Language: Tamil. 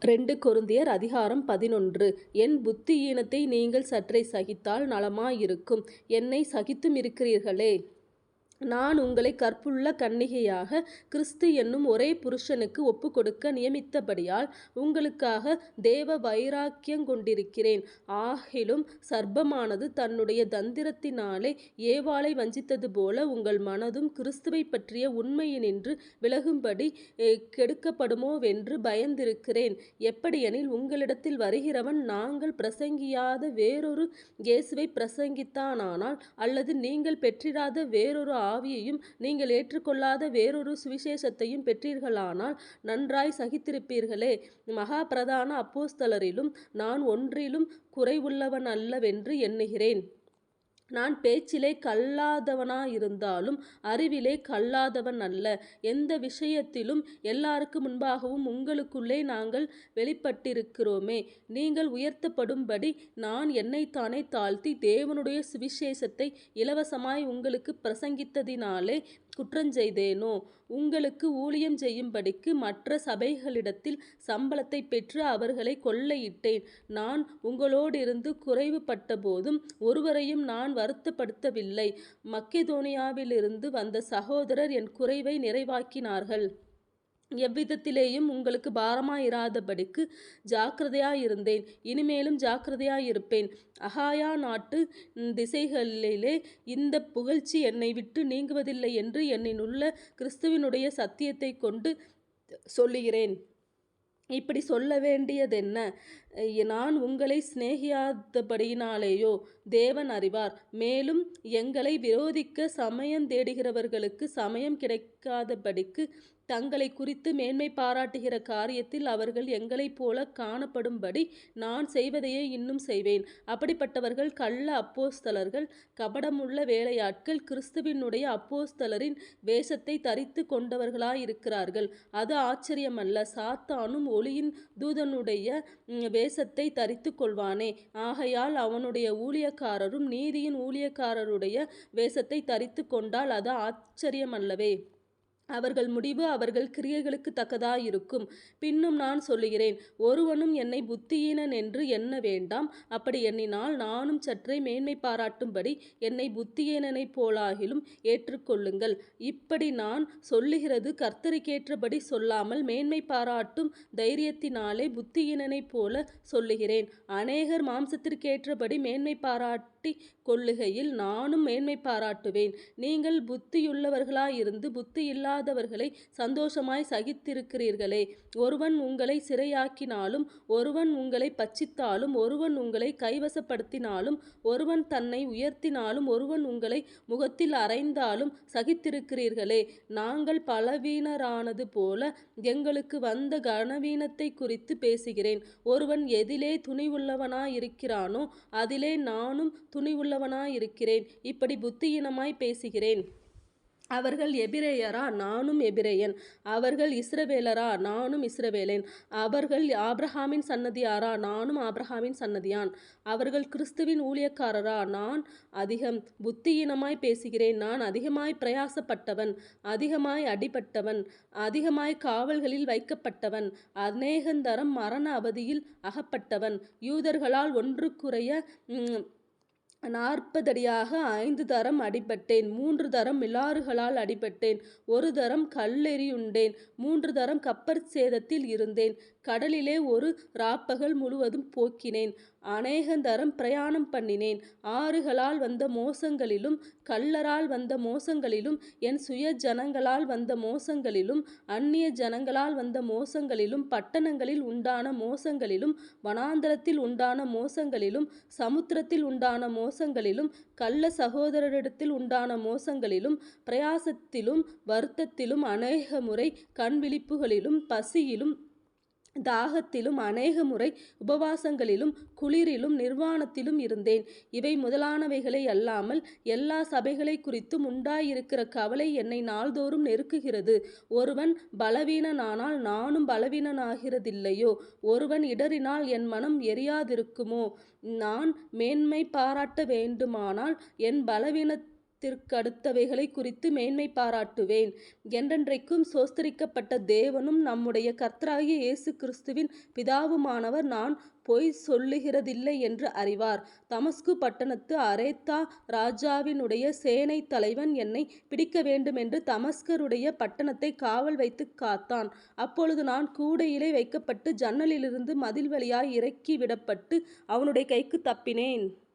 2 கொரிந்தியர் அதிகாரம் 11. என் புத்தியீனத்தை நீங்கள் சற்றே சகித்தால் நலமாயிருக்கும். என்னை சகித்துமிருக்கிறீர்களே. நான் உங்களை கற்புள்ள கன்னிகையாக கிறிஸ்து என்னும் ஒரே புருஷனுக்கு ஒப்புக்கொடுக்க நியமித்தபடியால் உங்களுக்காக தேவ வைராக்கியங்கொண்டிருக்கிறேன். ஆகிலும் சர்ப்பமானது தன்னுடைய தந்திரத்தினாலே ஏவாளை வஞ்சித்தது போல உங்கள் மனதும் கிறிஸ்துவைப் பற்றிய உண்மையினின்று விலகும்படி கெடுக்கப்படுமோவென்று பயந்திருக்கிறேன். எப்படியெனில் உங்களிடத்தில் வருகிறவன் நாங்கள் பிரசங்கியாத வேறொரு இயேசுவைப் பிரசங்கித்தானானால், அல்லது நீங்கள் பெற்றிராத வேறொரு ஆவியையும் நீங்கள் ஏற்றுக்கொள்ளாத வேறொரு சுவிசேஷத்தையும் பெற்றீர்களானால் நன்றாய் சகித்திருப்பீர்களே. மகா பிரதான அப்போஸ்தலரிலும் நான் ஒன்றிலும் குறைவுள்ளவனல்லவென்று எண்ணுகிறேன். நான் பேச்சிலே கல்லாதவனாயிருந்தாலும் அறிவிலே கல்லாதவன் அல்ல. எந்த விஷயத்திலும் எல்லாருக்கு முன்பாகவும் உங்களுக்குள்ளே நாங்கள் வெளிப்பட்டிருக்கிறோமே. நீங்கள் உயர்த்தப்படும்படி நான் என்னைத்தானே தாழ்த்தி தேவனுடைய சுவிசேஷத்தை இலவசமாய் உங்களுக்கு பிரசங்கித்ததினாலே குற்றஞ்செய்தேனோ? உங்களுக்கு ஊழியம் செய்யும்படிக்கு மற்ற சபைகளிடத்தில் சம்பளத்தை பெற்று அவர்களை கொள்ளையிட்டேன். நான் உங்களோடிருந்து குறைவுபட்டபோதும் ஒருவரையும் நான் வருத்தப்படுத்தவில்லை. மக்கெதோனியாவிலிருந்து வந்த சகோதரர் என் குறைவை நிறைவாக்கினார்கள். எவ்விதத்திலேயும் உங்களுக்கு பாரமாயிராதபடிக்கு ஜாக்கிரதையாயிருந்தேன். இனிமேலும் ஜாக்கிரதையாயிருப்பேன். அகாயா நாட்டு திசைகளிலே இந்த புகழ்ச்சி என்னை விட்டு நீங்குவதில்லை என்று என்னிலுள்ள கிறிஸ்துவினுடைய சத்தியத்தை கொண்டு சொல்லுகிறேன். இப்படி சொல்ல வேண்டியதென்ன? நான் உங்களை சிநேகியாதபடியினாலேயோ? தேவன் அறிவார். மேலும் எங்களை விரோதிக்க சமயம் தேடுகிறவர்களுக்கு சமயம் கிடைக்காதபடிக்கு தங்களை குறித்து மேன்மை பாராட்டுகிற காரியத்தில் அவர்கள் எங்களைப் போல காணப்படும்படி நான் செய்வதையே இன்னும் செய்வேன். அப்படிப்பட்டவர்கள் கள்ள அப்போஸ்தலர்கள், கபடமுள்ள வேலையாட்கள், கிறிஸ்துவினுடைய அப்போஸ்தலரின் வேஷத்தை தரித்து கொண்டவர்களாயிருக்கிறார்கள். அது ஆச்சரியமல்ல. சாத்தானும் ஒளியின் தூதனுடைய வேஷத்தை தரித்து கொள்வானே. ஆகையால் அவனுடைய ஊழியக்காரரும் நீதியின் ஊழியக்காரருடைய வேஷத்தை தரித்து கொண்டால் அது ஆச்சரியமல்லவே. அவர்கள் முடிவு அவர்கள் கிரியைகளுக்கு தக்கதாயிருக்கும். பின்னும் நான் சொல்லுகிறேன், ஒருவனும் என்னை புத்தியீனன் என்று எண்ண வேண்டாம். அப்படி எண்ணினால் நானும் சற்றே மேன்மை பாராட்டும்படி என்னை புத்தியீனனைப் போலாகிலும் ஏற்றுக்கொள்ளுங்கள். இப்படி நான் சொல்லுகிறது கர்த்தருக்கேற்றபடி சொல்லாமல் மேன்மை பாராட்டும் தைரியத்தினாலே புத்தியீனனைப் போல சொல்லுகிறேன். அநேகர் மாம்சத்திற்கேற்றபடி மேன்மை பாராட்டி கொள்ளுகையில் நானும் மேன்மை பாராட்டுவேன். நீங்கள் புத்தியுள்ளவர்களாயிருந்து புத்தி இல்லாதவர்களை சந்தோஷமாய் சகித்திருக்கிறீர்களே. ஒருவன் உங்களை சிறையாக்கினாலும், ஒருவன் உங்களை பட்சித்தாலும், ஒருவன் உங்களை கைவசப்படுத்தினாலும், ஒருவன் தன்னை உயர்த்தினாலும், ஒருவன் உங்களை முகத்தில் அறைந்தாலும் சகித்திருக்கிறீர்களே. நாங்கள் பலவீனரானது போல எங்களுக்கு வந்த கனவீனத்தை குறித்து பேசுகிறேன். ஒருவன் எதிலே துணிவுள்ளவனாயிருக்கிறானோ அதிலே நானும் துணிவுள்ளவனாயிருக்கிறேன். இப்படி புத்தியீனமாய் பேசுகிறேன். அவர்கள் எபிரெயரா? நானும் எபிரெயன். அவர்கள் இஸ்ரவேலரா? நானும் இஸ்ரவேலன். அவர்கள் ஆபிரகாமின் சன்னதியாரா? நானும் ஆபிரகாமின் சன்னதியான். அவர்கள் கிறிஸ்துவின் ஊழியக்காரரா? நான் அதிகம் புத்தியீனமாய் பேசுகிறேன். நான் அதிகமாய் பிரயாசப்பட்டவன், அதிகமாய் அடிபட்டவன், அதிகமாய் காவல்களில் வைக்கப்பட்டவன், அநேகந்தரம் மரண அவதியில் அகப்பட்டவன். யூதர்களால் ஒன்றுக்குறைய 40 அடியாக 5 தரம் அடிபட்டேன். 3 தரம் மிலாறுகளால் அடிபட்டேன். 1 தரம் கல்லெறியுண்டேன். 3 தரம் கப்பற்சேதத்தில் இருந்தேன். கடலிலே ஒரு ராப்பகல் முழுவதும் போக்கினேன். அநேகந்தரம் பிரயாணம் பண்ணினேன். ஆறுகளால் வந்த மோசங்களிலும், கள்ளரால் வந்த மோசங்களிலும், என் சுய ஜனங்களால் வந்த மோசங்களிலும், அந்நிய ஜனங்களால் வந்த மோசங்களிலும், பட்டணங்களில் உண்டான மோசங்களிலும், வனாந்தரத்தில் உண்டான மோசங்களிலும், சமுத்திரத்தில் உண்டான மோசங்களிலும், கள்ள சகோதரரிடத்தில் உண்டான மோசங்களிலும், பிரயாசத்திலும் வருத்தத்திலும், அநேக முறை கண்விழிப்புகளிலும், பசியிலும் தாகத்திலும், அநேக முறை உபவாசங்களிலும், குளிரிலும், நிர்வாணத்திலும் இருந்தேன். இவை முதலானவைகளை அல்லாமல் எல்லா சபைகளை குறித்தும் உண்டாயிருக்கிற கவலை என்னை நாள்தோறும் நெருக்குகிறது. ஒருவன் பலவீனனானால் நானும் பலவீனனாகிறதில்லையோ? ஒருவன் இடறினால் என் மனம் எரியாதிருக்குமோ? நான் மேன்மை பாராட்ட வேண்டுமானால் என் பலவீனத்தை திற்கடுத்தவைகளை குறித்து மேன்மை பாராட்டுவேன். என்றென்றைக்கும் சோஸ்தரிக்கப்பட்ட தேவனும் நம்முடைய கர்த்தராகிய இயேசு கிறிஸ்துவின் பிதாவுமானவர் நான் பொய் சொல்லுகிறதில்லை என்று அறிவார். தமஸ்கு பட்டணத்து அரேத்தா ராஜாவினுடைய சேனைத் தலைவன் என்னை பிடிக்க வேண்டுமென்று தமஸ்கருடைய பட்டணத்தை காவல் வைத்து காத்தான். அப்பொழுது நான் கூடையிலே வைக்கப்பட்டு ஜன்னலிலிருந்து மதில் வழியாய் இறக்கி விடப்பட்டு அவனுடைய கைக்கு தப்பினேன்.